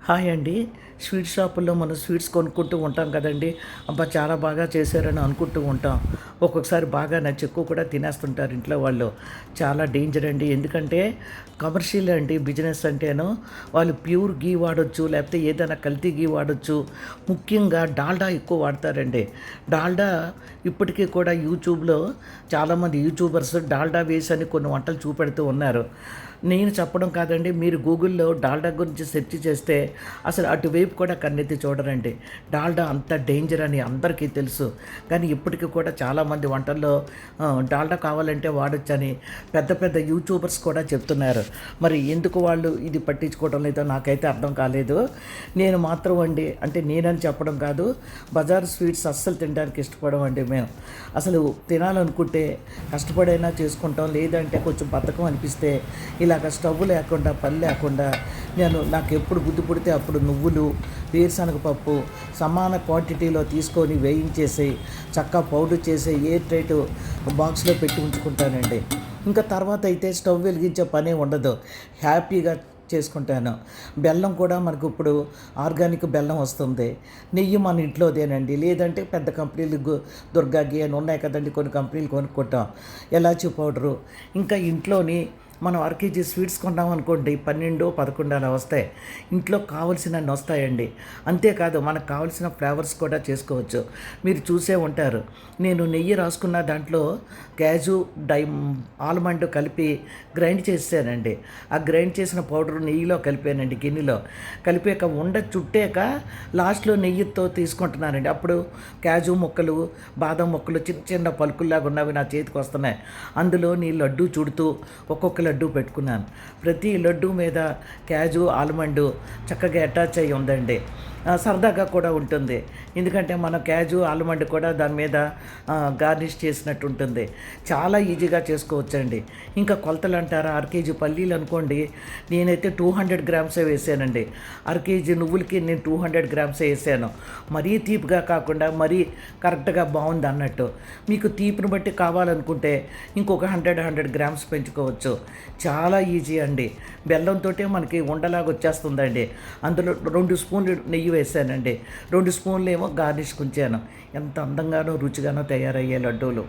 Hi అండి. Sweet షాపుల్లో మనం స్వీట్స్ కొనుక్కుంటూ ఉంటాం కదండీ! అబ్బా! చాలా బాగా చేశారని అనుకుంటూ ఉంటాం. ఒక్కొక్కసారి బాగా నచ్చి ఎక్కువ కూడా తినేస్తుంటారు ఇంట్లో వాళ్ళు. చాలా డేంజర్ అండి. ఎందుకంటే కమర్షియల్ అండి బిజినెస్ అంటేను. వాళ్ళు ప్యూర్ ఘీ వాడొచ్చు, లేకపోతే ఏదైనా కల్తీ ఘీ వాడొచ్చు. ముఖ్యంగా డాల్డా ఎక్కువ వాడతారండి. డాల్డా ఇప్పటికీ కూడా యూట్యూబ్‌లో చాలామంది యూట్యూబర్స్ డాల్డా వేసని కొన్ని వంటలు చూపెడుతూ ఉన్నారు. నేను చెప్పడం కాదండి. మీరు గూగుల్‌లో డాల్డా గురించి సెర్చ్ చేస్తే అసలు అటువైపు కూడా కన్నెత్తి చూడరండి. డాల్డా అంత డేంజర్ అని అందరికీ తెలుసు. కానీ ఇప్పటికి కూడా చాలామంది వంటల్లో డాల్డా కావాలంటే వాడొచ్చని పెద్ద పెద్ద యూట్యూబర్స్ కూడా చెప్తున్నారు. మరి ఎందుకు వాళ్ళు ఇది పట్టించుకోవడం లేదో నాకైతే అర్థం కాలేదు. నేను మాత్రం అండి, అంటే నేనని చెప్పడం కాదు, బజార్ స్వీట్స్ అస్సలు తినడానికి ఇష్టపడమండి మేము. అసలు తినాలనుకుంటే కష్టపడైనా చేసుకుంటాం. లేదంటే కొంచెం బద్ధకం అనిపిస్తే ఇలాగ స్టవ్ లేకుండా పని లేకుండా నాకు ఎప్పుడు బుద్ధి పుడితే అప్పుడు నువ్వులు, వేరుశనగ పప్పు సమాన క్వాంటిటీలో తీసుకొని వేయించేసి చక్కగా పౌడర్ చేసి ఎయిర్ టైట్ బాక్స్లో పెట్టి ఉంచుకుంటానండి. ఇంకా తర్వాత అయితే స్టవ్ వెలిగించే పనే ఉండదు. హ్యాపీగా చేసుకుంటాను. బెల్లం కూడా మనకు ఇప్పుడు ఆర్గానిక్ బెల్లం వస్తుంది. నెయ్యి మన ఇంట్లోదేనండి. లేదంటే పెద్ద కంపెనీలు దుర్గా ఘీ అని ఉన్నాయి కదండి, కొన్ని కంపెనీలు కొనుక్కుంటాం. ఎలాచీ పౌడరు, ఇంకా ఇంట్లోని మనం కేజీ స్వీట్స్ కొన్నాం అనుకోండి, 12, 11 అలా వస్తాయి. ఇంట్లో కావాల్సినన్ని వస్తాయండి. అంతేకాదు మనకు కావాల్సిన ఫ్లేవర్స్ కూడా చేసుకోవచ్చు. మీరు చూసే ఉంటారు, నేను నెయ్యి రాసుకున్న దాంట్లో క్యాజు ఆల్మండ్ కలిపి గ్రైండ్ చేసానండి. ఆ గ్రైండ్ చేసిన పౌడర్ నెయ్యిలో కలిపానండి, గిన్నెలో కలిపాక చుట్టాక లాస్ట్లో నెయ్యితో తీసుకుంటున్నానండి. అప్పుడు క్యాజు ముక్కలు, బాదం ముక్కలు చిన్న చిన్న పలుకుల్లాగా ఉన్నవి నా చేతికి వస్తున్నాయి. అందులో నీ లడ్డు చుడుతూ ఒక్కొక్క లడ్డు పెట్టుకున్నాను. ప్రతి లడ్డు మీద క్యాజు ఆల్మండ్ చక్కగా అటాచ్ అయ్యి ఉందండి. సరదాగా కూడా ఉంటుంది. ఎందుకంటే మనం క్యాజు ఆల్మండ్ కూడా దాని మీద గార్నిష్ చేసినట్టు ఉంటుంది. చాలా ఈజీగా చేసుకోవచ్చండి. ఇంకా కొలతలు అంటారా, కేజీ పల్లీలు అనుకోండి, నేనైతే 200 గ్రామ్సే వేసానండి. కేజీ నువ్వులకి నేను 200 గ్రామ్సే వేసాను. మరీ తీపిగా కాకుండా మరీ కరెక్ట్గా బాగుంది అన్నట్టు. మీకు తీపిని బట్టి కావాలనుకుంటే ఇంకొక 100 గ్రామ్స్ పెంచుకోవచ్చు. చాలా ఈజీ అండి. బెల్లంతో మనకి ఉండలాగా వచ్చేస్తుందండి. అందులో 2 స్పూన్లు నెయ్యి వేసానండి. 2 స్పూన్లు ఏమో గార్నిష్ ఉంచాను. ఎంత అందంగానో రుచిగానో తయారయ్యే లడ్డూలు.